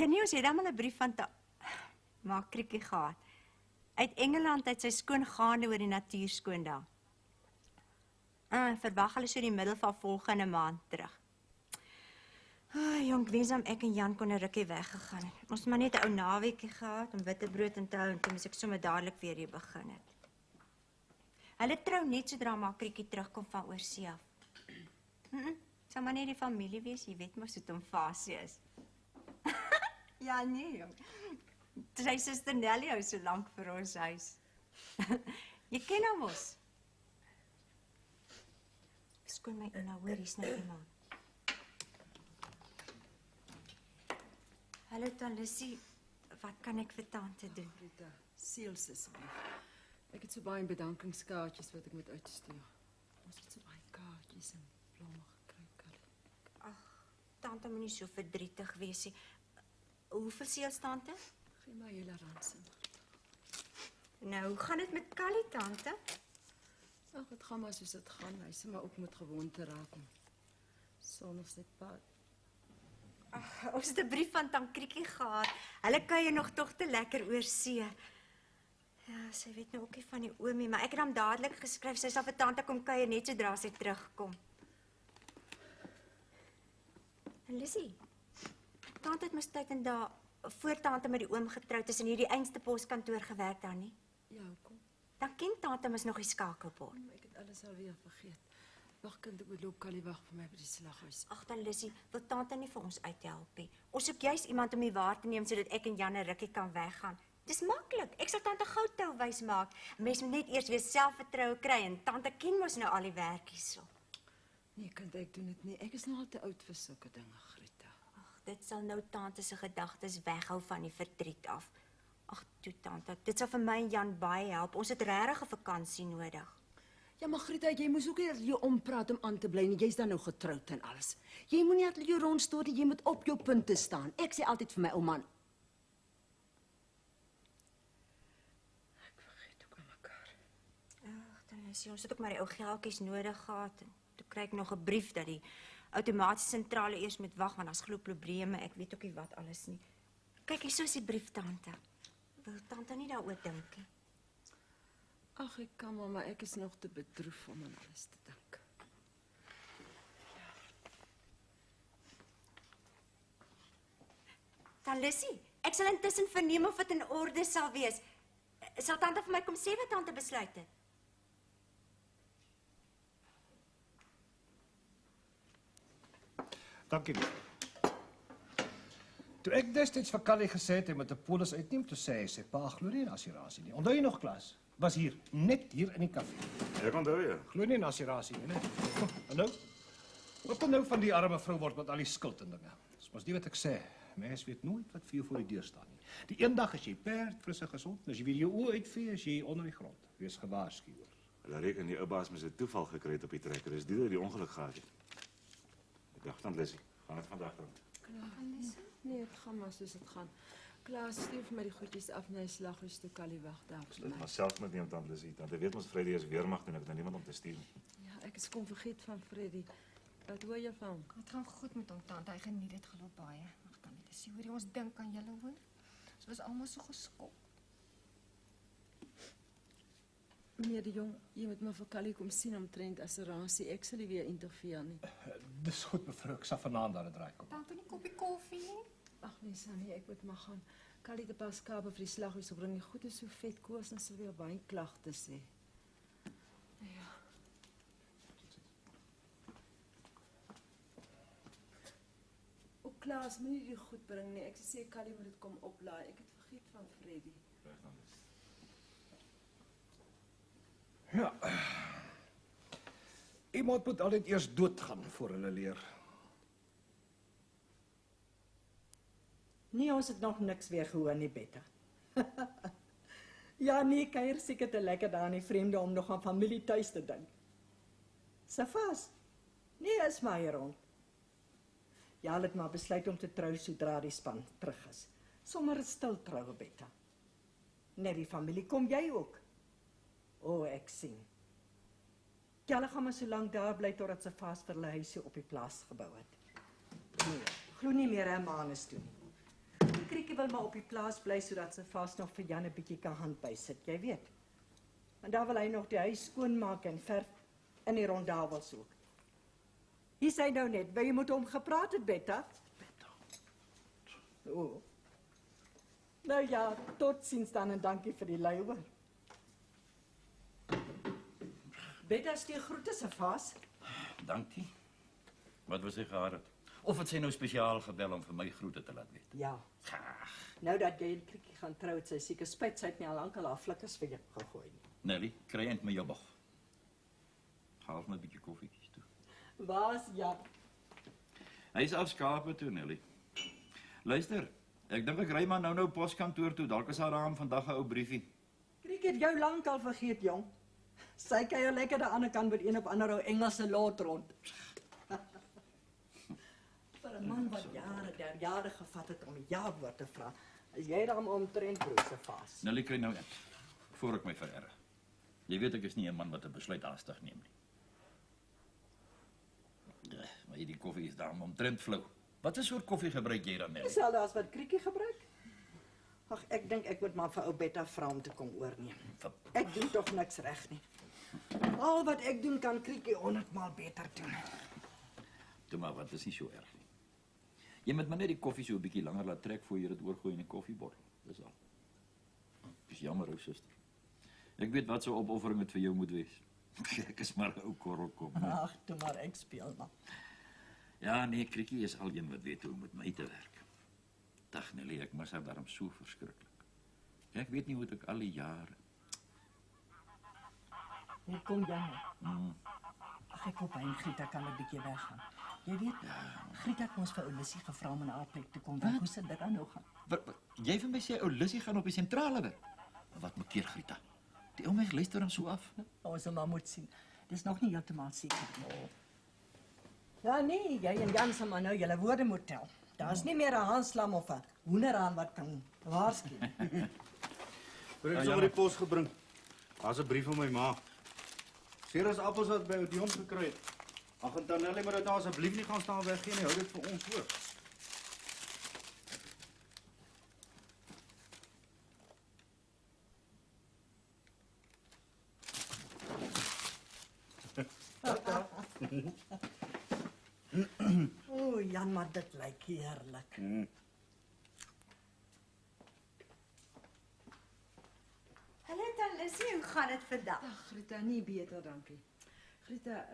Ja nee, ons het allemaal 'n brief van Makriekie gehad. Uit Engeland uit sy skoon gaande oor die natuur skoon daar. Verwag hulle so die middel van volgende maand terug. Jong, wensam ek en Jan kon 'n rukkie weggegaan het. Ons het maar net 'n ou naweekie gehad om witbrood en te hou en toe moes ek sommer dadelik weer hier begin het. Hulle trou net sodra Makriekie terugkom van oorsee af. Sal maar net die familie wees, jy weet mos hoe dit om fasie is. Ja, nee, jong. Sy suster Nelly hou so lank vir ons huis. Jy ken hom mos. Skoon my Una, hoor, hier's nou iemand. Hallo Tanlissie, wat kan ek vir tante doen? Rita, seel asseblief. Ek het so baie bedankingskaartjies wat ek moet uitstuur. Ons het so baie kaartjies en blomme gekry, Callie. Tante moenie so verdrietig wees nie. Hoeveel seels, tante? Gee my hele ransom. Nou, hoe gaan dit met Callie, tante? Ag, dit gaan maar soos dit gaan. Hy sê maar ook moet gewoonte raak. Sonder sy pad. Ons het 'n brief van Tankriekie gehad. Hulle kuier nog tog te lekker oor see. Ja, sy weet nou ook nie van die oomie, maar ek het hom dadelik geskryf. Sy sal vir tante kom kuier net sodra sy terugkom. En Lizzie, tante het mos tyd en dae voor tante met die oom getroud is in hierdie einste poskantoor gewerk daar nie. Ja, kom. Dan ken tante mos nog die skakelbord. Ek het alles alweer vergeet. Wag kind, ek moet loop, Callie wag vir my by die slaghuis. Ag dan Lizzie, wil tante nie vir ons uithelp nie. Ons soek juist iemand om die waar te neem sodat ek en Jan 'n rukkie kan weggaan. Dis maklik. Ek sal tante gou tou wys maak. Mens moet net eers weer selfvertroue kry en tante ken mos nou al die werk hierso. Nee, kind, ek doen dit nie. Ek is nou al te oud vir sulke dinge, Greta. Ag, dit sal nou tante se gedagtes weghou van die verdriet af. Ag, toe tante, dit sal vir my en Jan baie help. Ons het regtig 'n vakansie nodig. Ja, maar Greta, jy moes ook nie jou ompraat om aan te bly nie. Jy's dan nou getroud en alles. Jy moenie net jou rondstoot nie, jy moet op jou punte staan. Ek sê altyd vir my ouma. Ek vergeet ook aan mekaar. Ag, dan is ons het ook maar die ou geldjies nodig gehad. En toe kry ek nog 'n brief dat die outomatiese sentrale eers moet wag want daar's glo probleme. Ek weet ook nie wat alles nie. Kyk, hier is die brief, tante. Wil tante nie daaroor dink nie? Ag, ek kan maar ek is nog te bedroef om aan alles te dink. Dan Lissy, ek sal intussen verneem of dit in orde sal wees. Sal tante vir my kom sê wat tante besluit het? Dankie. Toe ek destyds vir Callie gesê het hy moet 'n polis uitneem, toe sê hy sy pa glo nie in assurasie nie. Onthou jy nog, Klaas? Was hier, net hier in die kafee. Ek onthou jy. Glo nie in assurasie nie, né? En nou? Wat dan nou van die arme vrou word met al die skuld en dinge? Dis mos nie wat ek sê. Mens weet nooit wat vir jou voor die deur staan nie. Die eendag as jy perd, fris en gesond, as jy weer jou oë uitvee, as jy onder die grond. Wees gewaarsku hoor. Hulle reken die ou baas met 'n toeval gekry het op die trekker. Dis die ongeluk gehad het. Ek dink dan Leslie, gaan dit vandag dan. Nee, dit gaan maar soos dit gaan. Klaas, stuur vir my die goedjies af na die slaghuis toe, Callie wag daar op Dit my. maar self met neem dan Leslie. Dan weet ons Vrydag is weermag en ek het nou niemand om te stuur nie. Ja, ek is kom vergeet van Freddy. Wat hoor jy van hom? Het gaan goed met hom, tante. Hy geniet dit geloof baie. Ek kan net sê hoe ons dink aan julle hoor. Ons was almal so geskok. Meneer de Jong, jy moet maar vir Callie kom sien omtrent assurasie. Ek sal nie weer interfereer nie. Dis goed mevrou, ek sal vanaand daar 'n draai kom. Tante, nie koppie koffie nie. Ag nee, Sannie, ek moet maar gaan. Callie het 'n paar skape vir die slaghuis gebring. Die goed is so vet koors en sal weer baie klagtes hê. Ja. O, Klaas, moenie die goed bring nie. Ek sê Callie moet dit kom oplaai. Ek het vergeet van Freddy. Reg dan is. Ja. Iemand moet altyd eers doodgaan voor hulle leer. Nee, ons het nog niks weer gehoor nie, Betta. Ja, nee, kuier seker te lekker daar in die vreemde om nog aan familie tuis te dink. Safas? Nee, is maar hier rond. Ja, hulle het maar besluit om te trou sodra die span terug is. Sommer 'n stil troue, Betta. Net die familie, kom jy ook? O, ek sien. Julle gaan maar so lank daar bly totdat se vas vir hulle huisie op die plaas gebou het. Nee, glo nie meer aan Manus toe nie. Kriekie wil maar op die plaas bly sodat sy vas nog vir Jan 'n bietjie kan handbysit, jy weet. Want daar wil hy nog die huis skoonmaak en verf in die rondawels ook. Hier sê nou net, wil jy moet hom gepraat het, Betta? O. Nou ja, totsiens dan en dankie vir die lui hoor. Betta stuur groete se vas. Dankie. Wat was sy gehad het? Of het sy nou spesiaal gebel om vir my groete te laat weet? Ja. Ag, Nou dat jy en Kriekie gaan trou, het sy seker spyt, sy het nie al lank al haar flikkers vir jou gegooi nie. Nelly, kry eend met jou bog. Haal my 'n bietjie koffietjies toe. Waar's Jan? Hy is afskape toe, Nelly. Luister, ek dink ek ry maar nou poskantoor toe. Dalk is daar aan vandag 'n ou briefie. Kriekie het jou lank al vergeet, jong. Sy kuier lekker aan die ander kant met een of ander ou Engelse lot rond. Vir 'n man wat jare gevat het om 'n ja-woord te vra, is jy dan omtrent broerse vas. Nelly, kry nou eend, voor ek my vererg. Jy weet ek is nie 'n man wat 'n besluit haastig neem nie. Ja, maar hierdie koffie is daarom omtrent flou. Wat 'n soort koffie gebruik jy dan, Nelly? Dieselfde as wat Kriekie gebruik. Ag, ek dink ek moet maar vir ou Betta vra om te kom oorneem. Ek doen tog niks reg nie. Al wat ek doen kan Kriekie 100 maal beter doen. Toe maar, wat is nie so erg nie. Jy moet maar net die koffie so 'n bietjie langer laat trek voor jy dit oorgooi in 'n koffiebottel. Dis al. Dis jammer, ou suster. Ek weet wat so 'n opoffering dit vir jou moet wees. Ek is maar 'n ou korrelkop. Ag, toe maar ek speel maar. Ja, nee, Kriekie is al een wat weet hoe om met my te werk. Dag Nelly, ek mis haar daarom so verskriklik. Ek weet nie hoe ek al die jare... Hier kom Jan. Ag, ek hoop hy en Grieta kan 'n bietjie weggaan. Jy weet, Grieta het ons vir Olissie gevra om in haar plek te kom. Hoe sit dit dan nou gaan? Wat, jy vir my sê, ou Lissie gaan op die sentrale werk? Wat maak keer, Grieta? Die ou mens luister hom so af. Ons sal maar moet sien. Dis nog nie heeltemal seker nie. Ja nee, jy en Jan sal maar nou julle woorde moet tel. Daar's nie meer 'n hanslam of 'n hoenderhaan wat kan waarsku. Ek het sommer die pos gebring. Daar's 'n brief van my ma. Seras appels wat by Odeon gekry het. Ag en Tanelli moet dit nou asseblief nie gaan staan weggee nie. Hou dit vir ons hoor. O, Jan, maar dit lyk heerlik. Hallo Lissie, hoe gaan dit vandag? Ag, Grieta, nie beter, dankie. Grieta,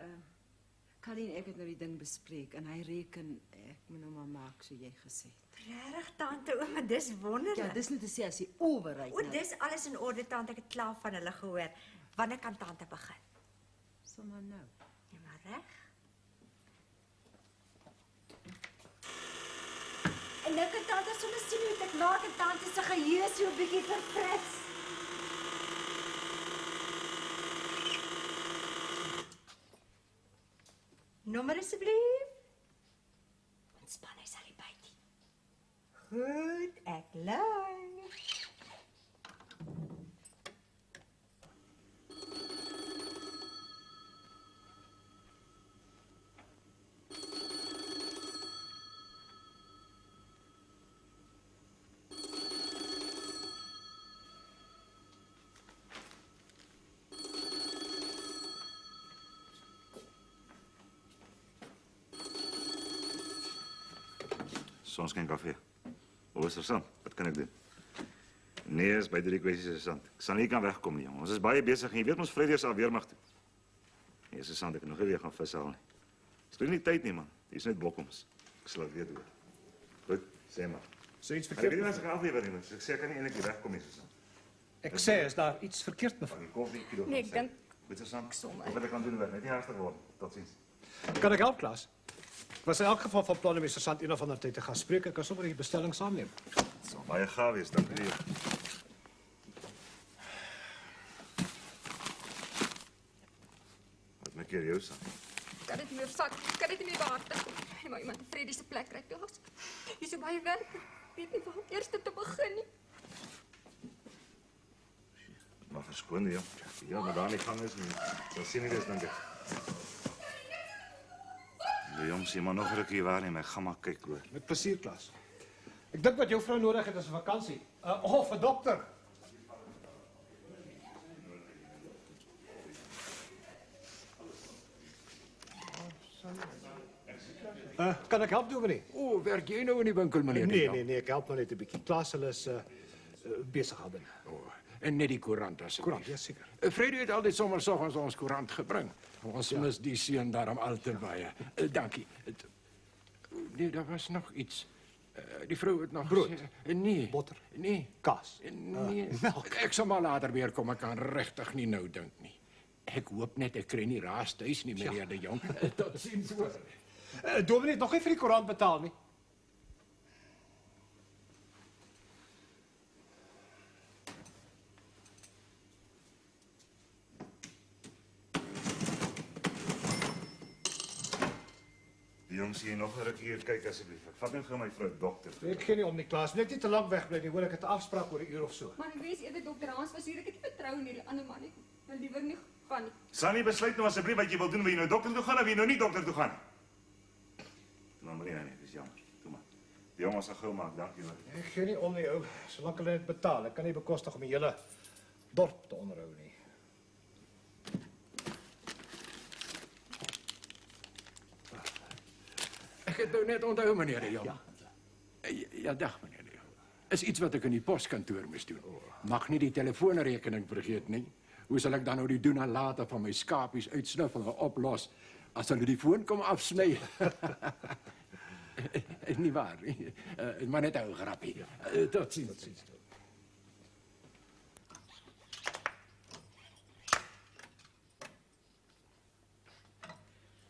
Colleen en ek het nou die ding bespreek en hy reken ek moet nou maar maak so jy gesê het. Regtig tante, ouma, dis wonderlik. Ja, dis net te sê as jy oorry. O, dis alles in orde tante, ek het klaar van hulle gehoor. Wanneer kan tante begin? sommer nou. Ja, maar reg. En nou kan tante sommer sien hoe ek maak en tante se geheue so 'n bietjie verfris. Nommer asseblief. Ontspan, hy sal nie byt nie. Goed, ek lui. Soms geen koffie. Hoe is er, wat kan ik doen? Nee, is bij de kwesties interessant. Ik zal niet kan wegkomen, jongen. Ons is baie bezig en je weet ons Vrydag is al weer mag toe. Nee, is interessant, ik kan nog weer gaan vishalen. Het is niet tijd nie, man. Die is net blokkoms. Ik zal het weer doen. Goed, sê maar. Is er iets Maar ik weet verkeerd? niet wat ik aflever nie, want ik zeg kan niet eindelijk weer wegkomen, Susan. Ek sê, is daar iets verkeerd mevrou? Die koffie, kilo Nee, ek dink Goed, Susan. Wat ik kan doen, net niet haastig worden. Tot ziens. Kan ek help, Klaas? Ek was in elk geval van plan om met Sergeant een of ander tyd te gaan spreek. Ek kan sommer die bestelling saamneem. Het zal baie gaaf wees, dank u. Wat maak jy jou, Susan? kan dit nie meer vat. Kan dit nie meer behartig. Jy moet iemand Freddy se plek kry, Klaas. Hier's so baie werk. Ek weet nie waar om eers te begin nie. Maar verskoon, joh. Ja, maar daar nie gang is nie. Sal sien nie dis, dink ek. Die jongs, jy maar nog rukkie waar nie, maar ek gaan maar kyk hoor. Met plesier, Klaas. Ek dink wat jou vrou nodig het is 'n vakansie. Of 'n dokter. Kan ek help, Dominee? O, werk jy nou in die winkel, meneer? Nee, ek help maar net 'n bietjie. Klaas, hulle is besig aan binne. O, en net die koerant asseblief. Koerant, ja seker. Freddy het altyd sommer soggens ons koerant gebring. Ons mis die seun daarom al te baie. Dankie. Nee, daar was nog iets. Die vrou het nog Brood? gesê, nee. Botter? Nee. Kaas? Nee. melk? Ek sal maar later weer kom, ek kan regtig nie nou dink nie. Ek hoop net ek kry nie raas tuis nie, meneer De Jong. Totsiens hoor. Dominee het nog nie vir die koerant betaal nie. Die jongs hier nog 'n ruk hier kyk asseblief. Ek vat net gou my vrou dokter. Ek gee nie om nie, Klaas. Net nie te lank wegbly nie. Hoor, ek het 'n afspraak oor 'n uur of so. Maar ek weet eerder dokter Hans was hier. Ek het nie vertrou in die ander man nie. Ek wil liewer nie gaan nie. Sunny, besluit nou asseblief wat jy wil doen. Wil jy nou dokter toe gaan of wil jy nou nie dokter toe gaan nie? Toe maar Marina nie, dis jammer. Toe maar. Die jongens sal gou maak, dankie hoor. Ek gee nie om nie, ou. Solank hulle dit betaal. Ek kan nie bekostig om die hele dorp te onderhou nie. Ek het nou net onthou, meneer De Jong. Ja, dag, meneer De Jong. Is iets wat ek in die poskantoor moes doen. Mag nie die telefoonrekening vergeet nie. Hoe sal ek dan nou die doen en later van my skapies uitsnuffel en oplos as hulle die foon kom afsny? Nie waar nie. Maar net 'n grappie. Totsiens.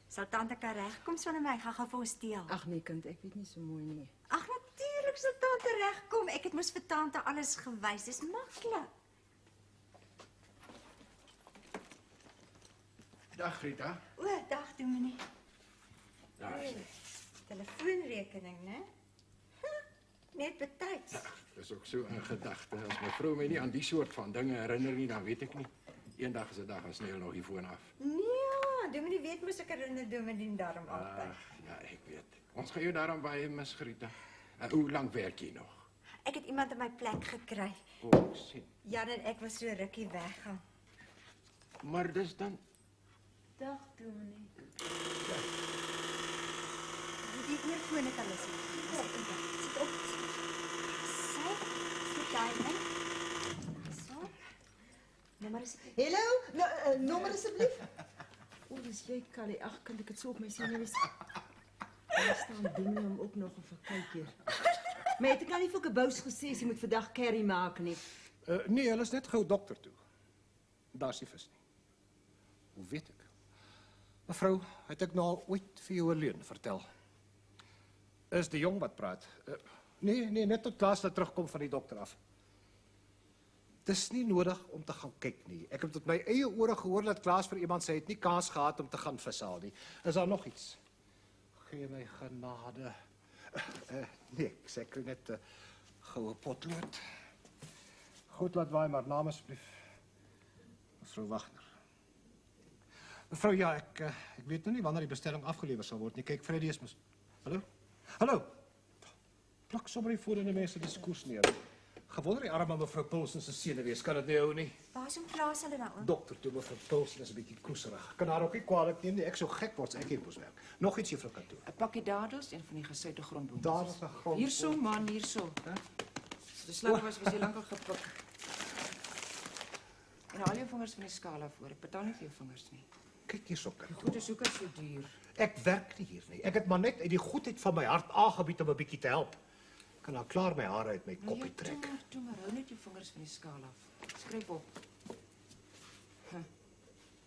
Sal tante kan regkom sonder my? Ek gaan gou vir ons steel. Ag nee kind, ek weet nie so mooi nie. Ag natuurlik sal tante regkom. Ek het mos vir tante alles gewys. Dis maklik. Dag, Rita. O, dag Dominee. Daar is hy. Telefoonrekening, né? Net betyds. Dis ook so 'n gedagte. As my vrou my nie aan die soort van dinge herinner nie, dan weet ek nie. Eendag is 'n dag as Neel nog die foon af. Nee, Dominee weet mos ek herinner Dominee daarom altyd. Ja, ek weet. Ons gaan jou daarom baie mis, Rita. Hoe lank werk jy nog? Ek het iemand in my plek gekry. O, ek sien. Jan en ek was so rukkie weggaan. Maar dis dan Dag Dominee. Die eerfoon het alles. Sit op. So, sit daar in. So. Nommer is Hallo, nommer asseblief. O, dis jy, Callie. Ag, kan ek dit so op my senuwees? Daar staan dinge om ook nog 'n verkyker. Maar het ek nou nie vir Kabous gesê jy moet vandag curry maak nie? Nee, hulle is net gou dokter toe. Daar's nie vis nie. Hoe weet ek? Mevrou, het ek nou al ooit vir jou 'n leuen vertel? Is die jong wat praat? Nee, net tot Klaas dat terugkom van die dokter af. Dis nie nodig om te gaan kyk nie. Ek het met my eie ore gehoor dat Klaas vir iemand sê hy het nie kans gehad om te gaan vishaal nie. Is daar nog iets? Gee my genade. Nee, ek sê kry net 'n goue potlood. Goed, laat waai maar naam asseblief. Mevrou Wagner. Mevrou, ja, ek weet nou nie wanneer die bestelling afgelewer sal word nie. Kyk, Freddy is Hallo? Hallo? Plak sommer die voorin die mense diskurs neer. Gewonder die arme mevrou Pulsen se sene wees, kan dit nie hou nie. Waar is hom plaas hulle nou? Dokter, toe mevrou Pulsen is 'n bietjie koeserig. Kan haar ook nie kwaadlik neem nie. Ek sou gek word as ek hier moes werk. Nog iets juffrou kantoor. 'n pakkie dadels en van die gesuite grondboontjies. Daar is 'n grond. Hierso man, hierso. Die slang was jy lankal gepik. En al jou vingers van die skaal af voor. Ek betaal nie vir jou vingers nie. Kyk hierso kantoor. Goed, is hoekom so duur? Ek werk nie hier nie. Ek het maar net uit die goedheid van my hart aangebied om 'n bietjie te help. Ek kan nou klaar my hare uit my koppie trek. Toe maar, hou net jou vingers van die skaal af. Skryf op.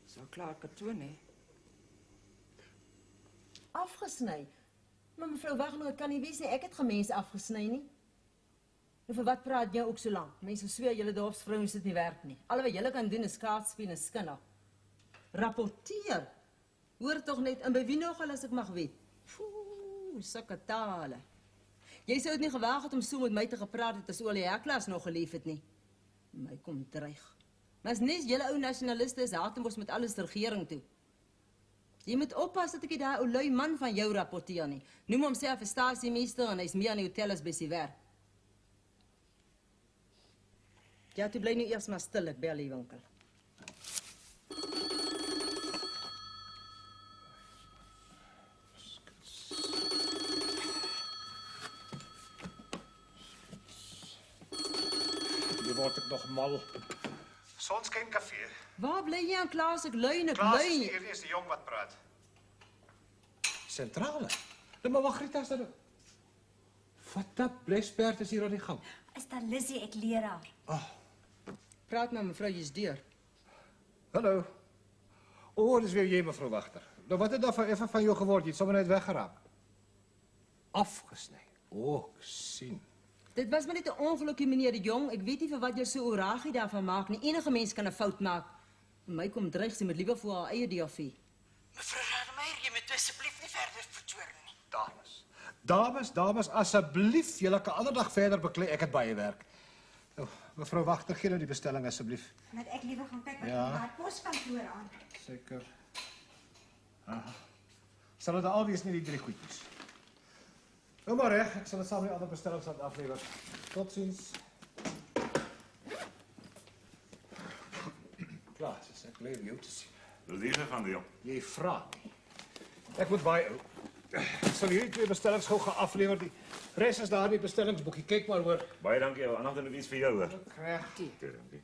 So klaar katoen hè. Afgesny. Maar mevrou Wagner, dit kan nie wees nie. Ek het gemense afgesny nie. Nou vir wat praat jy ook so lank? Mense sweer julle dorpsvrouens dit nie werk nie. Al wat julle kan doen is skaatspien en skinna. Rapporteer. Hoor tog net en by wie nogal as ek mag weet. Sulke tale. Jy sou dit nie gewaag het om so met my te gepraat het as Olie Heklas nog gelief het nie. My kom dreig. Maar as nes julle ou nasionaliste is haat mos met alles regering toe. Jy moet oppas dat ek daai ou lui man van jou rapporteer nie. Noem homself 'n stasiemeester en hy's meer aan die hotel as by sy werk. Ja, toe bly nou eers maar stil, ek bel die winkel. Hier word ek nog mal. Sonskyn kafee. Waar bly jy aan Klaas? Ek lui en ek Klaas lui. is hier, is die jong wat praat. Sentrale. Nou maar wag, Rita, staan nou. Wat dat blesperd is hier aan die gang. Is dat Lizzie, ek leer haar. Praat met mevrou, jy's deur. Hallo. O, dis weer jy, mevrou Wagter. Nou wat het daar van effe van jou geword? Jy het sommer net weggeraak. Afgesny. O, ek sien. Dit was maar net 'n ongelukkie, meneer de Jong. Ek weet nie vir wat jy so oragie daarvan maak nie. Enige mens kan 'n fout maak. Vir my kom dreig sy met liewe voor haar eie DAV. Mevrou Rademeier, jy moet asseblief nie verder vertoer nie. Dames, asseblief, julle kan ander dag verder beklei. Ek het baie werk. Nou, mevrou Wagter, gee nou die bestelling asseblief. Laat ek liewer gaan kyk wat Ja. daar poskantoor aan. Seker. Aha. Sal dit al wees nie die 3 goedjies. Nou maar reg, ek sal dit saam met die ander bestellings aan aflewer. Totsiens. Klaas, ek bly om jou te sien. Dis hier van die jong. Jy vra nie. Ek moet baie ou. Ek sal hierdie 2 bestellings gou gaan aflewer. Die res is daar in die bestellingsboekie. Kyk maar hoor. Baie dankie, ou. Aandag nog iets vir jou, hoor. Reg. Okay, dankie.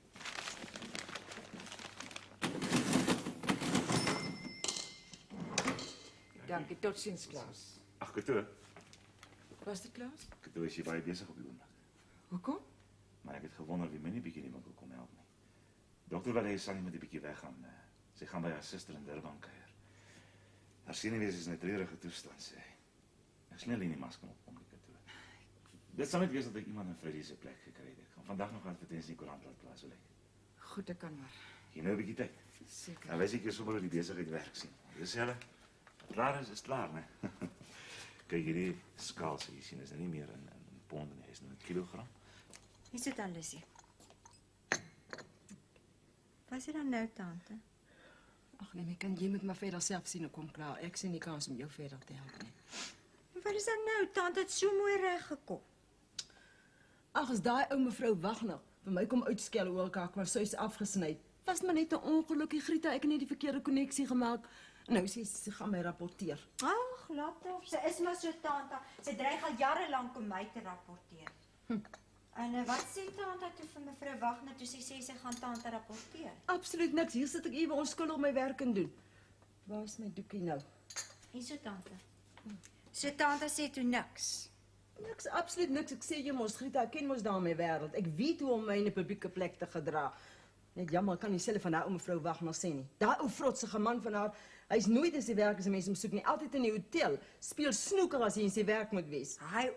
Dankie, totsiens, Klaas. Ag, Kato. Was dit Klaas? Kato, is jy baie besig op die oomblik. Hoekom? Maar ek het gewonder wie my nie bietjie in die winkel kon help nie. Dokter wil hê Sannie moet 'n bietjie weggaan. Sy gaan by haar suster in Durban kuier. Haar senuwees is in 'n treurige toestand, sê hy. Ek sien alleen die masker op om die Kato. Dit sal net wees dat ek iemand in Freddie se plek gekry het. Ek gaan vandag nog advertensie in die koerant laat plaas, wil ek. Goed, ek kan maar. Jy nou 'n bietjie tyd. Seker. Dan wys ek jou sommer hoe die besigheid werk sien. Dis hulle. Klaar is klaar, né? Kyk hierdie skaal, jy sien, is nou nie meer in pond nie, is nou 'n kilogram. Hier sit dan Lizzie. Wat is dit dan nou, tante? Ag nee, my kind, jy moet maar verder self sien en kom klaar. Ek sien nie kans om jou verder te help nie. Wat is dan nou? Tante het so mooi reg gekom. Ag, as daai ou mevrou Wagner vir my kom uitskel oor haar maar sy is afgesny. Was maar net 'n ongelukkie, Grieta, ek het net die verkeerde koneksie gemaak. Nou sy gaan my rapporteer. Ag, laat toe. Sy is maar so tante. Sy dreig al jare lank om my te rapporteer. En wat sê tante toe vir mevrou Wagner toe sy sê sy gaan tante rapporteer? Absoluut niks. Hier sit ek ewe onskuldig my werk en doen. Waar is my doekie nou? Hier so tante. So tante sê toe niks. Niks, absoluut niks. Ek sê jy mos, Grieta, ek ken mos daar my wêreld. Ek weet hoe om my in 'n publieke plek te gedra. Net jammer, ek kan nie self van daai ou mevrou Wagner sê nie. Daai ou frotsige man van haar, hy's nooit in sy werk as 'n mens hom soek nie. Altyd in die hotel. Speel snoeker as hy in sy werk moet wees. Hy,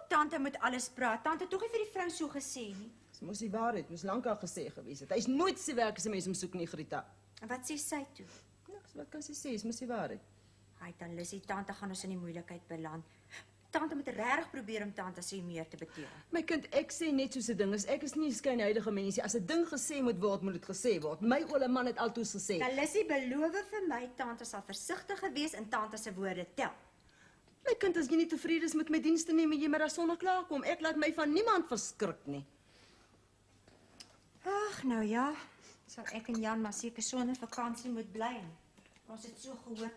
tante moet alles praat. Tante het tog nie vir die vrou so gesê nie. Dis mos die waarheid, moes lankal gesê gewees het. Hy's nooit in sy werk as 'n mens hom soek nie, Grieta. En wat sê sy toe? Niks, wat kan sy sê? Dis mos die waarheid. Hy dan Lizzie, tante gaan ons in die moeilikheid beland. Tante moet regtig probeer om tante se meer te beteken. My kind, ek sê net soos 'n ding is. Ek is nie 'n skynheidige mens nie. As 'n ding gesê moet dit gesê word. My oule man het altoos gesê. Dan Lizzie, beloof vir my tante sal versigtiger wees en tante se woorde tel. My kind, as jy nie tevrede is met my dienste nie, moet jy maar daar sonder klaarkom. Ek laat my van niemand verskrik nie. Ag, nou ja. Sal ek en Jan maar seker sonder vakansie moet bly. Ons het so gehoor.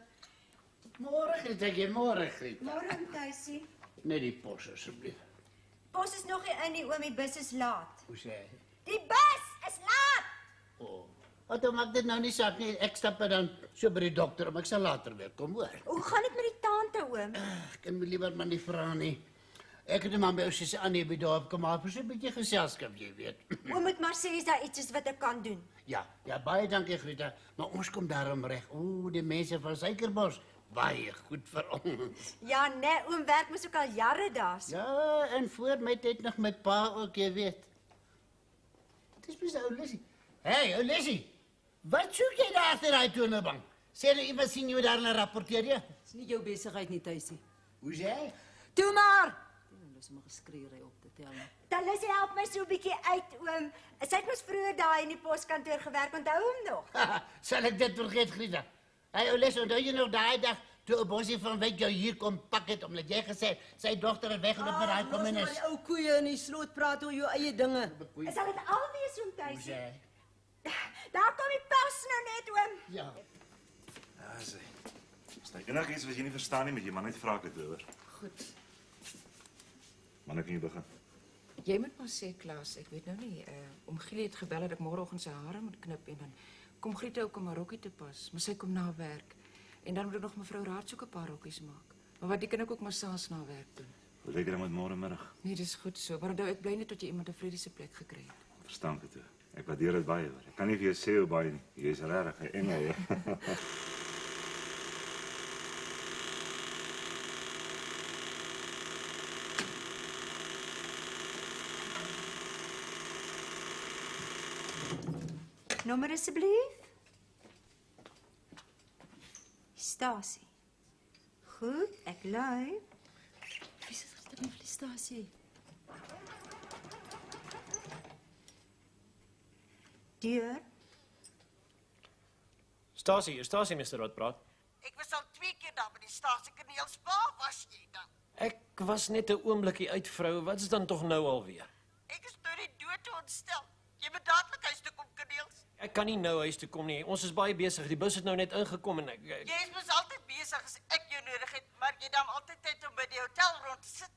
Môre, Grietjie, môre, Griet. Môre, Tuisie. Net die pos asseblief. Pos is nog nie in die oom, die bus is laat. Hoe sê jy? Die bus is laat! Wat dan maak dit nou nie saak nie. Ek stap dan so by die dokter, maar ek sal later weer kom, hoor. Hoe gaan dit met die tante, oom? Ek kan my liewer maar nie vra nie. Ek het maar by ou sussie Annie by dorp kom maar vir so 'n bietjie geselskap, jy weet. Oom moet maar sê as daar iets is wat ek kan doen. Ja, baie dankie, Grieta. Maar ons kom daarom reg. Die mense van Suikerbos, baie goed vir ons. Ja, nee, oom werk mos ook al jare daar. Ja, en voor my tyd nog met pa ook, jy weet. Dis mos ou Lissie. Hey, ou Lissie. Wat soek jy daar agter daai toonbank? Sê jy iemand sien jou daar na rapporteer jy? Dis nie jou besigheid nie, Tuisie. Hoe sê? Toe maar. Dis maar geskreeu ry op te tel. Dan Lizzie help my so 'n bietjie uit, oom. Sy het mos vroeër daai in die poskantoor gewerk, onthou hom nog? Sal ek dit vergeet, Grieta? Hey, ou Lissie, onthou jy nog daai dag Toe 'n bossie van Wyk jou hier kom pak het omdat jy gesê het, sy dogter het weggeloop met daai Los maar kommunis. die ou koeie in die sloot praat oor jou eie dinge. Sal dit al wees oom Hoe Tuisie? sê hy? Daar kom die pas nou net oom. Ja. Ja, sê. As jy enigiets wat jy nie verstaan nie, moet jy maar net vra dit hoor. Goed. Wanneer kan jy begin? Jy moet maar sê, Klaas, ek weet nou nie, oom Gielie het gebel dat ek môreoggend sy hare moet knip en dan kom Griet ook om haar rokkie te pas, maar sy kom na werk. En dan moet ek nog mevrou Raadsoek 'n paar rokkies maak. Maar wat kan ek ook maar saans na werk doen. Hoe lyk dit met môre middag? Nee, dis goed so, maar onthou ek bly net tot jy iemand 'n vrediese plek gekry het. Verstaan dit. Ek waardeer dit baie hoor. Ek kan nie vir jou sê hoe baie nie. Jy's regtig 'n engel hè. Nommer asseblief. Stasie. Goed, ek lui. Wie is dit met die stasie? Deur. Stasie, Mr. Rotbraat. Ek was al 2 keer daar by die staatskaneel-spa, was jy dan? Ek was net 'n oombliekie uit, vrou. Wat is dan tog nou alweer? Ek is nou die dood ontstel. Jy moet dadelik huis toe kom, Kaneels. Ek kan nie nou huis toe kom nie. Ons is baie besig. Die bus het nou net ingekom en ek Jy is mos altyd besig as ek jou nodig het, maar jy dan altyd tyd om by die hotel rond te sit.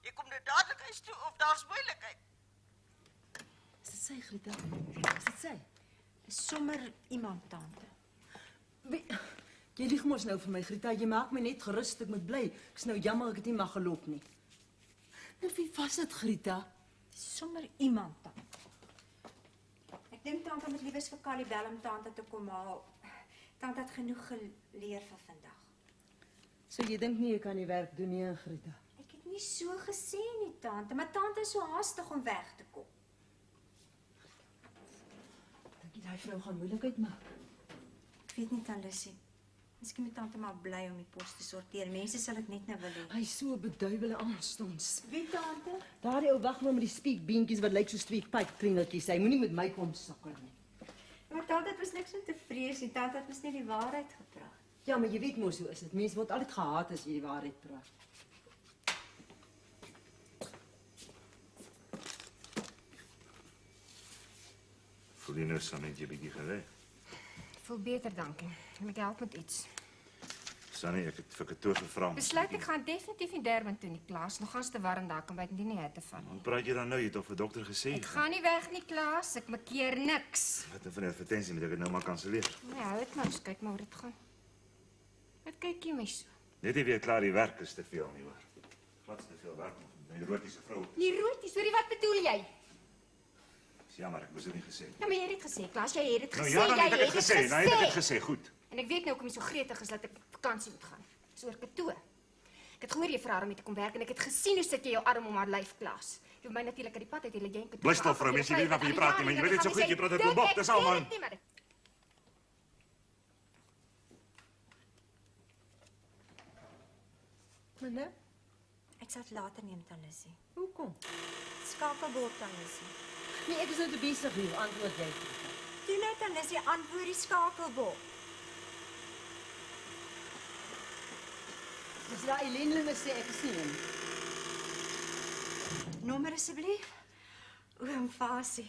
Jy kom nou dadelik huis toe of daar's moeilikheid. Is dit sy, Grieta? Is dit sy? Sommer iemand tante. Jy lieg mos nou vir my, Grieta. Jy maak my net gerus, ek moet bly. Ek is nou jammer ek het nie mag geloop nie. Nou wie was dit, Grieta? Sommer iemand tante. Ek dink tante moet liewes vir Callie bel om tante te kom haal. Tante het genoeg geleer vir vandag. So jy dink nie jy kan die werk doen nie, Grieta? Ek het nie so gesê nie, tante, maar tante is so haastig om weg te kom. Dink jy daai vrou gaan moeilikheid maak? Ek weet nie, Talissie. Miskien moet tante maar bly om die pos te sorteer. Mense sal dit net nou wil hê. Hy is so beduiwele aanstonds. Wie tante? Daardie ou wag nou met die spiekbeentjies wat lyk soos 2 pypkringeltjies. Hy moenie met my kom sukkel nie. Maar tante het mos niks om te vrees nie. Tante het mos net die waarheid gepraat. Ja, maar jy weet mos hoe is dit. Mense word altyd gehaat as jy die waarheid praat. Voel jy nou saam met jy bietjie gereg? Voel beter, dankie. Jy moet help met iets. Sannie, ek het vir Katoor gevra. Besluit ek gaan definitief in Durban toe in die klas. Nog gans te warm daar kan by nie hitte van. Hoe praat jy dan nou? Jy het toch vir dokter gesê? Ek gaan nie weg nie, Klaas. Ek maak keer niks. Wat nou van die advertensie moet ek dit nou maar kanselleer? Nee, hou dit maar, ons kyk maar hoe dit gaan. Wat kyk jy my so? Net nie weer klaar, die werk is te veel nie hoor. Glad te veel werk om my erotiese vrou. Die rooties, sorry, wat bedoel jy? Is jammer, ek moes dit nie gesê nie. Ja, maar jy het dit gesê, Klaas, jy het dit gesê. Nou ja, dan jy het ek dit gesê. Nou het ek dit gesê, goed. En ek weet nou hoekom jy so gretig is dat ek op vakansie moet gaan. Dis oor Katoor. Ek het gehoor jy vra haar om mee te kom werk en ek het gesien hoe sit jy jou arm om haar lyf, Klaas. Jy my natuurlik uit die pad uit jy en Katoor. Bly stil, vrou, mense weet nie waarvan jy praat nie, maar jy weet net so goed jy praat uit jou bok, dis al man. Maar nou, Ek sal dit later neem, Talissie. hoekom? Skakelbord, Talissie. Nee, ek is nou te besig hier, antwoord jy. Toe net, Talissie, antwoord die skakelbord. Dis daai ellendelinge sê ek is nie in. Nommer asseblief. Oom Fasie.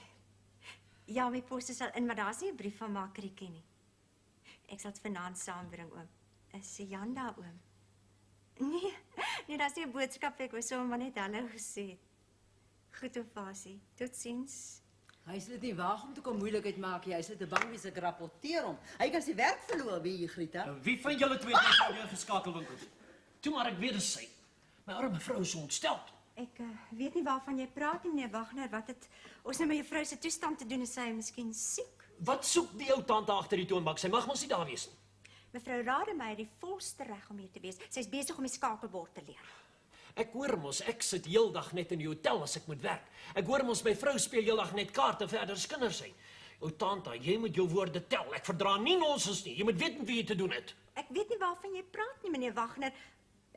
Ja, my pos is al in, maar daar's nie 'n brief van Makriekie nie. Ek sal dit vanaand saambring, oom. Is Jan daar, oom? Nee, daar's nie 'n boodskap ek wou sommer maar net hallo gesê het. Goed, oom Fasie. Totsiens. Hy is dit nie waag om te kom moeilikheid maak nie. Hy is net te bang wees ek rapporteer hom. Hy kan sy werk verloor, wie jy, Grieta. Wie van julle twee het nou weer geskakelwinkel toe? Toe maar ek weet dit sy. My arme vrou is ontstel. Ek weet nie waarvan jy praat nie, meneer Wagner. Wat het ons nou met juffrou se toestand te doen? Is sy miskien siek? Wat soek die ou tante agter die toonbank? Sy mag mos nie daar wees nie. Mevrou Rademeier het die volste reg om hier te wees. Sy's besig om die skakelbord te leer. Ek hoor mos, ek sit heeldag net in die hotel as ek moet werk. Ek hoor mos my vrou speel heeldag net kaarte verder as kinders hy. Ou tante, jy moet jou woorde tel. Ek verdra nie nonsens nie. Jy moet weet met wie jy te doen het. Ek weet nie waarvan jy praat nie, meneer Wagner.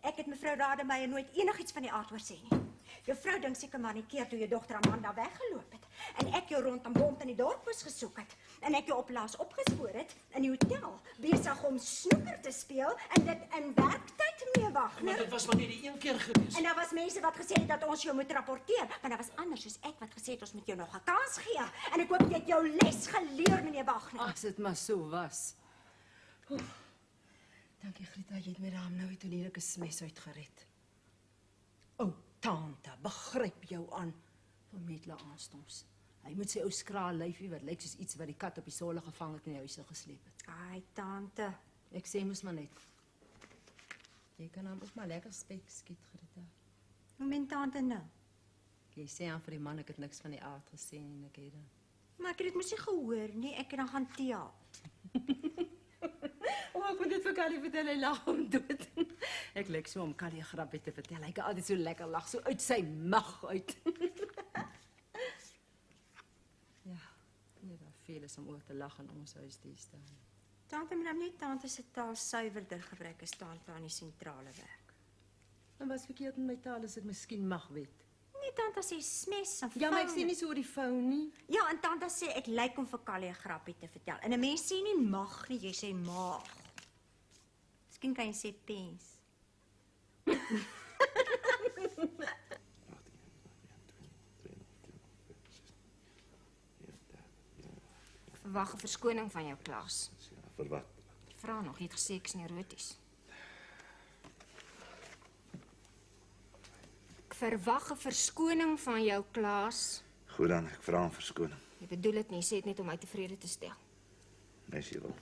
Ek het mevrou Rademeier nooit enigiets van die aard hoor sê nie. Jou vrou dink seker maar die keer toe jou dogter Amanda weggeloop het. En ek jou rondom in die dorp moes gesoek het. En ek jou op laas opgespoor het in die hotel, besig om snoeker te speel en dit in werktyd mee wag, Maar né? dit was maar net die een keer gewees. En daar was mense wat gesê het dat ons jou moet rapporteer, maar daar was ander soos ek wat gesê het ons moet jou nog 'n kans gee. En ek hoop jy het jou les geleer, meneer Wagner. As dit maar so was. Dankie Grieta, jy het my raam nou uit 'n lelike smes uitgered. O, tante, begryp jou aan van Metla aanstoms. Hy moet sy ou skraal lyfie wat lyk soos iets wat die kat op die solle gevang het in die huis gesleep het. Ai, tante. Ek sê mos maar net. Jy kan hom ook maar lekker spek skiet, Grieta. Hoe meen tante nou? Jy sê aan vir die man ek het niks van die aard gesê en ek het dit. Maar ek het dit mos nie gehoor nie, ek het dan gaan tea. Ek moet dit vir Callie vertel, hy lag om dood. Ek lyk so om Callie 'n grapie te vertel. Hy kan altyd so lekker lag, so uit sy mag uit. Ja, nee, daar veel is om oor te lag in ons huis dis daai. Tante moet nou nie tante se taal suiwerder gebruik as tante aan die sentrale werk. En wat verkeerd met my taal as ek miskien mag weet. Nee, tante sê smes en Ja, maar ek sê nie so oor die foon nie. Ja, en tante sê ek lyk om vir Callie 'n grappie te vertel. En 'n mens sê nie mag nie, jy sê maag. Miskien kan jy sê pens. Ek verwag 'n verskoning van jou, Klaas. Vir wat? Ek vra nog, jy het gesê ek's neuroties. Ek verwag 'n verskoning van jou, Klaas. Goed dan, ek vra om verskoning. Jy bedoel dit nie, sê dit net om my tevrede te stel. Mens jy wil.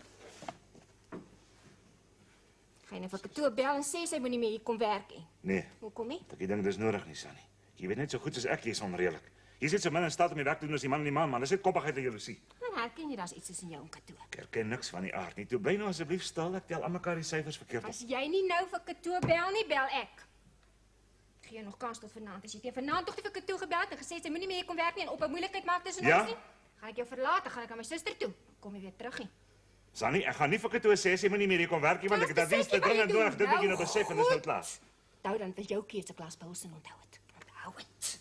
Gaan jy nou vir Katoe bel en sê sy moenie meer hier kom werk nie? Nee, Hoekom nie? ek dink dis nodig nie, Sannie. Jy weet net so goed soos ek jy's onredelik. Jy sit so min in staat om die werk te doen as die man en die man. Dis net koppigheid en jaloesie. Dan herken jy daar's iets tussen jou en Katoe. Ek herken niks van die aard nie. Toe bly nou asseblief stil. Ek tel almekaar die syfers verkeerd op. As jy nie nou vir Katoe bel nie, bel ek. Ek gee jou nog kans tot vanaand. As jy teen vanaand tog nie vir Katoe gebel het en gesê sy moenie meer hier kom werk nie en op 'n moeilikheid maak tussen Ja? ons nie, gaan ek jou verlaat, dan gaan ek aan my suster toe. Dan kom jy weer terug nie. Sannie, ek gaan nie vir Katoe sê sy moenie meer hier kom werk nie want ek het haar dienste dringend nodig. Dit moet jy nou besef en dis nou klaar. Nou dan vir jou keuse klas Paulsen onthou het. Onthou het.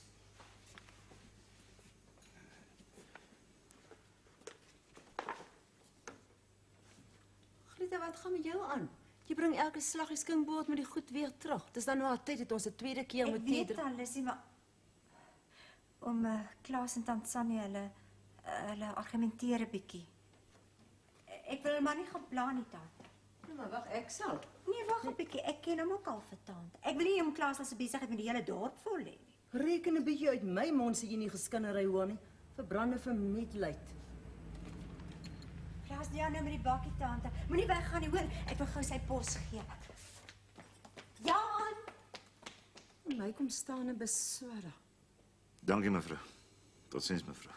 Grieta, wat gaan met jou aan? Jy bring elke slag die skinkbord met die goed weer terug. Dis dan nou al tyd dat ons 'n tweede keer Ek moet weet teder. dan, Lissy, maar om Klaas en tant Sannie hulle argumenteer 'n bietjie. Ek wil maar nie gaan pla nie, tante. Nou, maar wag, ek sal. Nee, wag 'n bietjie. Ek ken hom ook al vir tante. Ek wil nie om Klaas as besigheid met die hele dorp vol hê nie. Reken 'n bietjie uit my mond sê jy nie geskinnery hoor nie. Verbrande vir Midlight. Klaas, ja nou met die bakkie, tante. Moenie weggaan nie, hoor. Ek wil gou sy pos gee. Jan! My kom staan en beswaar. Dankie mevrou. Totsiens mevrou.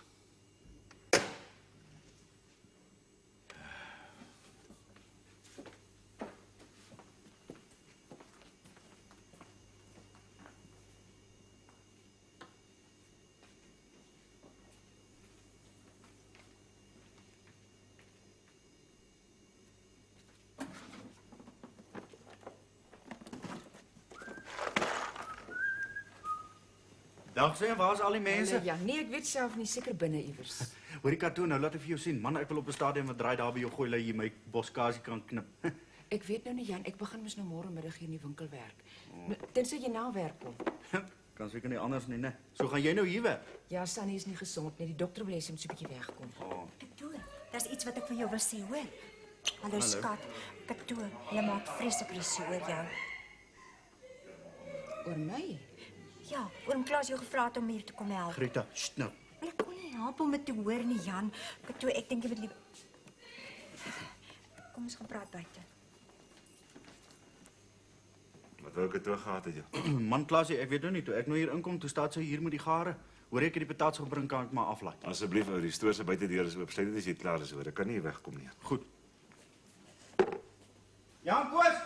Dag sê, waar is al die mense? Ja, nee, ek weet self nie, seker binne iewers. Hoorie Katoe, nou laat ek vir jou sien. Man, ek wil op 'n stadium wat draai daar by jou gooi lê jy my boskasie kan knip. Ek weet nou nie Jan, ek begin mos nou môre middag hier in die winkel werk. Nou, tensy jy na werk kom. Kan seker nie anders nie, né? So gaan jy nou hier werk. Ja, Sannie is nie gesond nie. Die dokter wil hê sy moet so 'n bietjie wegkom. Katoe, daar's iets wat ek vir jou wil sê, hoor. Hallo, Hallo. skat. Katoe, jy maak vreeslik ruzie oor jou. Oor my? Ja, oom Klaas jou gevra het om hier te kom help. Greta, sst nou. Maar ek kon nie help om dit te hoor nie, Jan. Katoe, ek dink jy moet liever... Kom ons gaan praat buite. Wat wou ek toe gehad het jy? Man Klaasie, ek weet nou nie toe ek nou hier inkom, toe staan sy hier met die gare. Hoor ek het die patats gebring, kan ek maar aflaai. Asseblief ou, die stoor se buitedeur is oop. Sluit dit as jy klaar is hoor. Ek kan nie wegkom nie. Goed. Jan Koos,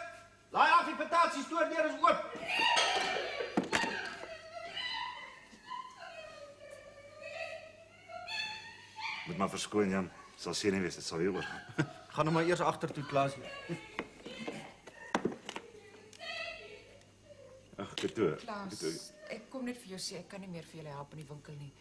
laai af die patats, die stoordeur is oop. Moet maar verskoon Jan. Sal seën nie wees, dit sal weer oorgaan. Gaan nou maar eers agter toe, Klaasie. Ag, Katoe. Klaas, ek kom net vir jou sê ek kan nie meer vir julle help in die winkel nie.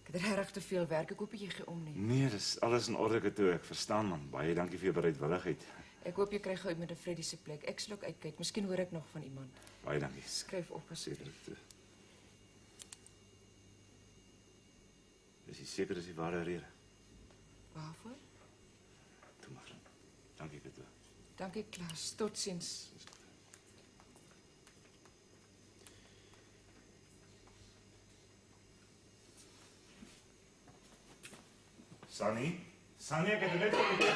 Ek het regtig te veel werk. Ek hoop jy gee om nie. Nee, dis alles in orde toe. Ek verstaan man. Baie dankie vir jou bereidwilligheid. Ek hoop jy kry gou met 'n Freddie se plek. Ek sal ook uitkyk. Miskien hoor ek nog van iemand. Baie dankie. Skryf op Seker toe. Is jy seker dis die ware rede? Waarvoor? Toe maar. Dankie Kato. Dankie Klaas. Totsiens. Sunny? Sunny, ek het dit net geprobeer.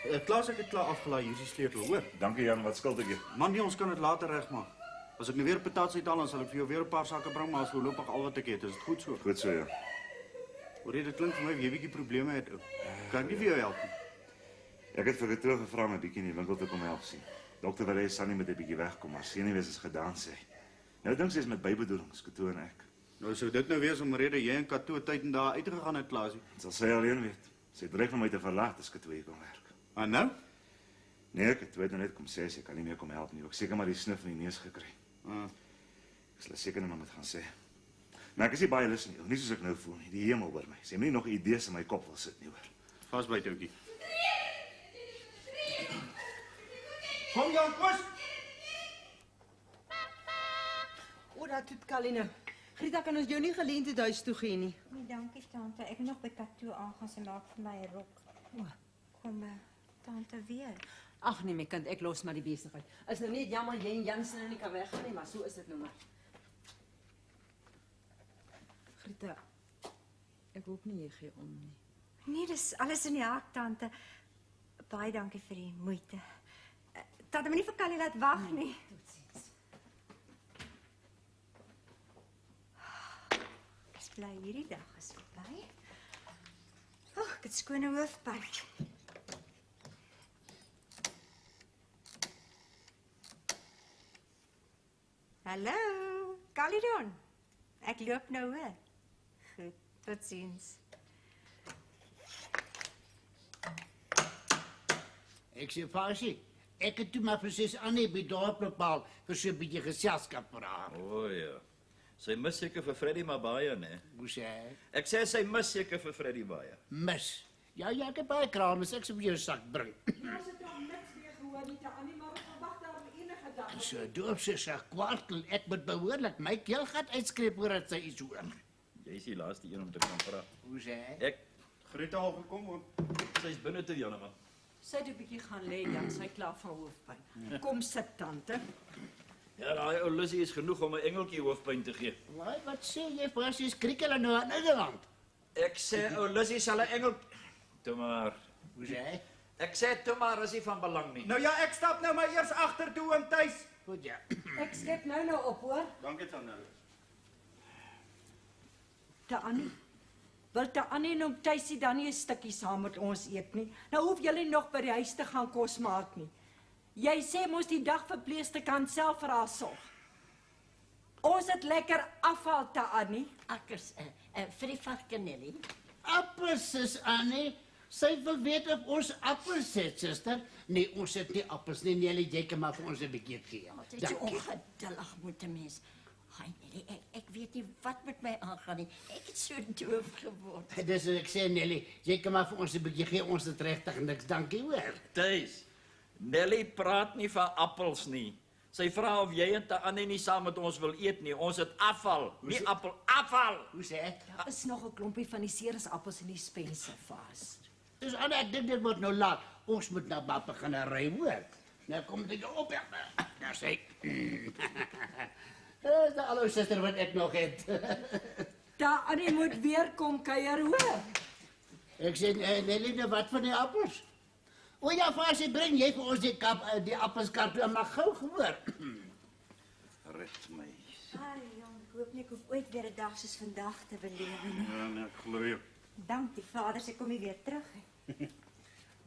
Nee. Klaas, ek het klaar afgelaai. Hier is die sleutel, hoor. Dankie Jan, wat skuld ek jou? Man, nee, ons kan dit later regmaak. As ek nou weer patats uithaal, dan sal ek vir jou weer 'n paar sakke bring, maar as voorlopig al wat ek het, is dit goed so. Goed so, ja. Hoor jy, dit klink vir my of jy 'n bietjie probleme het, ou. Kan ek nie vir jou help nie? Ek het vir Kato gevra om 'n bietjie in die winkel te kom help sien. Dokter wil hê Sunny moet 'n bietjie wegkom, maar senuwees is gedaan sê. Nou dink sy is met bybedoelings, Kato en ek. Nou sou dit nou wees omrede jy en Kato tyd en dae uitgegaan het, Klaasie. Dit sal sy alleen weet. Sy het reg om my te verlaat as Kato hier kom werk. En nou? Nee, ek het nou net kom sê sy kan nie meer kom help nie. Ek seker maar die snif in die neus gekry. Ek sal seker net maar moet gaan sê. Maar ek is nie baie lus nie, nie soos ek nou voel nie. Die hemel oor my. Sy moet nie nog idees in my kop wil sit nie, hoor. Vasbyt, ouetjie. Kom Jan, kos. O, dat doet Kaline. Greta, kan ons jou nie geleentheid huis toe gee nie? Nee, dankie tante. Ek moet nog by Kato aangaan. Sy maak vir my 'n rok. Kom tante weer. Ag nee, my kind, ek los maar die besigheid. Is nou net jammer jy en Jansen nou nie kan weggaan nie, maar so is dit nou maar. Greta, ek hoop nie jy gee om nie. Nee, dis alles in die hart, tante. Baie dankie vir die moeite. Tante, moet nie vir Callie laat wag nie. Ek is bly hierdie dag is verby. Ek het skone hoofpyn. Hallo, Calydon. Ek loop nou hoor. Goed, totsiens. Ek sê Fasie, ek het toe maar presies Annie by dorp bepaal vir so 'n bietjie geselskap vir haar. O ja. Sy mis seker vir Freddie maar baie, né? Hoe sê hy? Ek sê sy mis seker vir Freddie baie. Mis. Ja, ek het baie kraam, ek sou vir jou sak bring. Ons het nog niks meer gehoor nie, Annie, maar ek verwag daar enige dag. So dorp sê kwartel, ek moet behoorlik my keelgat uitskreep voordat sy iets hoor. Jy is die laaste een om te kan praat. Hoe sê hy? Ek Greta al gekom hoor. Sy's binne toe, Janneman. Sy het 'n bietjie gaan lê, dan sy klaar van hoofpyn. Kom sit, tante. Ja, daai ou Lissy is genoeg om 'n engeltjie hoofpyn te gee. Wat sê jy Fasie, skrik hulle nou aan Nederland? Ek sê ou Lissy sal 'n engel toe maar. Hoe sê hy? Ek sê toe maar is nie van belang nie. Nou ja, ek stap nou maar eers agtertoe en tuis. Goed ja. Ek skep nou op, hoor. Dankie Tannie. Annie. Wil Annie nou tuisie dan nie 'n stukkie saam met ons eet nie? Nou hoef julle nog by die huis te gaan kos maak nie. Jy sê mos die dagverpleegster kan self vir haar sorg. Ons het lekker afval, Annie. Akkers, vir die varkenellie. Appels is Annie. Sy wil weet of ons appels het, suster. Nee, ons het nie appels nie. Nee, jy kan maar vir ons 'n bietjie gee. Dit is ongeduldig moet 'n mens. Haai, nee, ek weet nie wat met my aangaan nie. Ek het so doof geword. Dis wat ek sê, Nelly. Jy kan maar vir ons 'n bietjie gee. Ons het regtig niks, dankie hoor. Tuis. Nelly praat nie van appels nie. Sy vra of jy en Annie nie saam met ons wil eet nie. Ons het afval, nie appel, afval. Hoe sê ek? Daar is nog 'n klompie van die seresappels in die spense vas. Dus Annie, ek dink dit word nou laat. Ons moet nou maar begin ry hoor. Nou kom dit op. Daar sê. Dis hallo suster wat ek nog het. Annie moet weer kom kuier, hoor. Ek sê Nelly, wat van die appels? O ja, Fasie, bring jy vir ons die appelskar toe, maar gou gehoor. Red my. Ai, jong, ek hoop nie ek hoef ooit weer 'n dag soos vandag te belewe nie. Ja, nee, ek glo jou. Dank die Vader, sy kom nie weer terug nie.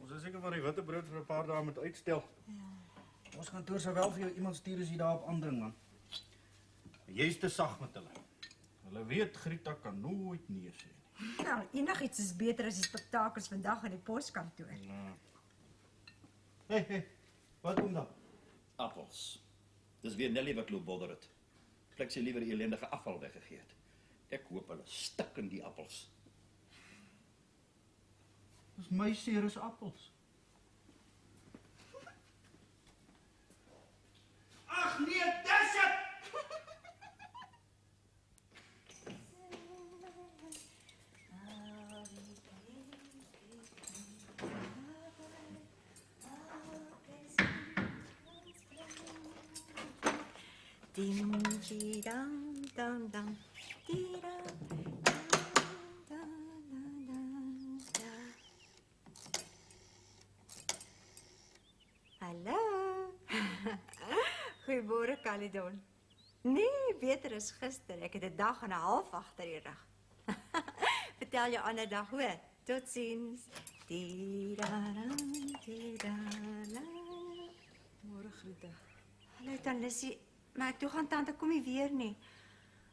Ons is seker van die witbrood vir 'n paar dae moet uitstel. Ja. Ons kantoor sou wel vir jou iemand stuur as jy daarop aandring man. Jy's te sag met hulle. Hulle weet Greta kan nooit nee sê nie. Nou, enigiets is beter as die spektakels vandag in die poskantoor. Ja. Hey, wat kom dan? Appels. Dis weer Nelly wat loop bodder het. plek sy liewer die ellendige afval weggegee het. Ek hoop hulle stik in die appels. Dis my seer is appels. Ag nee, dis dit! Dim, di, dam, dam, dam. Di, dam, dam, dam, dam, dam. Hallo. Goeiemôre, Caledon. Nee, beter as gister. Ek het 'n dag en 'n half agter die rug. Vertel jou ander dag, hoor. Totsiens. Môre, Grieta. Hallo, Tannissie. Maar toe gaan tante kom nie weer nie.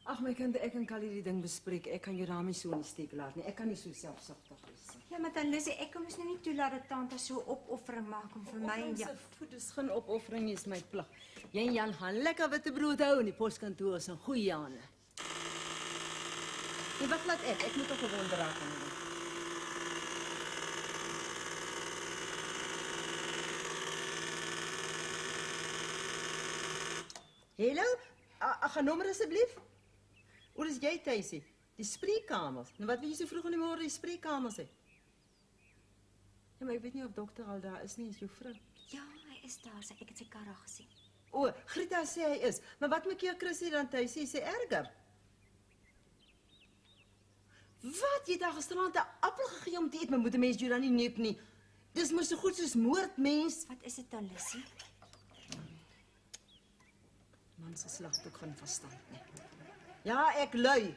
Ag my kind, ek en Callie die ding bespreek. Ek kan jou daarmee so in die steek laat nie. Ek kan nie so selfsugtig wees nie. Ja, maar Tannissie, ek kan mos nou nie toelaat dat tante so 'n opoffering maak om vir my en jou. Voet is geen opoffering nie, is my plig. Jy en Jan gaan lekker witbrood hou in die poskantoor is in goeie hande. Nee, wag, laat ek moet toch gewoon raak aan doen. Hallo? Gaan nommer asseblief. O, dis jy, Tuisie. Die spreekkamers. Nou wat wil jy so vroeg in die môre die spreekkamers hê? Ja, maar ek weet nie of dokter al daar is nie, is jou vrou. Ja, hy is daar. Ek het sy kar al gesien. O, Grieta sê hy is. Maar wat maak jy Chrissy dan Tuisie? Sy erger. Wat? Jy het daar gisterand 'n appel gegee om te eet, maar moet 'n mens jou dan nie neuk nie. Dis mos so goed soos moord, mens. Wat is dit dan, Lissie? Man se slag ook geen verstand nie. Ja, ek lui.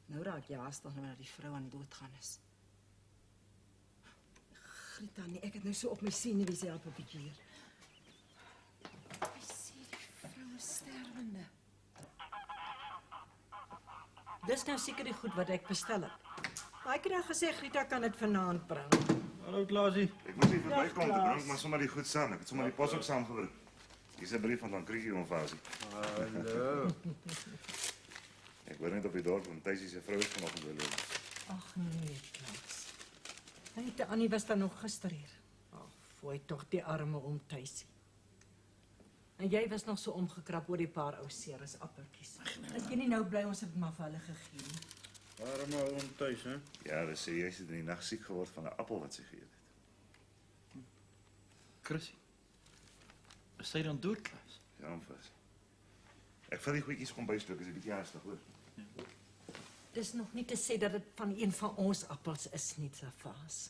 Nou raak jy haastig nou dat die vrou aan doodgaan is. Grieta, nee, ek het nou so op my senuwees help 'n bietjie hier. Ek sê die vrou is sterwende. Dis nou seker die goed wat ek bestel het. Maar ek het nou gesê Grieta kan dit vanaand bring. Hallo Klaasie. Ek moes hier verbykom te bring, maar sommer die goed saam. Ek het sommer die pos ook saamgebring. Hier's 'n brief van dan Kriegie Onvasie. Hallo. Ek hoor net op die dorp om Tuisie se vrou is vanoggend oorlede. Ag nee, Klaas. Hy Annie was dan nog gister hier. Ag, fooi tog die arme om Tuisie. En jy was nog so omgekrap oor die paar ou seeres appeltjies. As jy nie nou bly ons het dit maar vir hulle gegee nie. Arme oom Tuis, hè? Ja, dis sê jy het in die nag siek geword van 'n appel wat sy geëet het. Chrissy. Is sy dan dood, Klaas? Ja, Onvasie. Ek vat die goedjies kom bystook, is 'n bietjie ernstig, hoor. Dis nog nie te sê dat dit van een van ons appels is nie, Safas.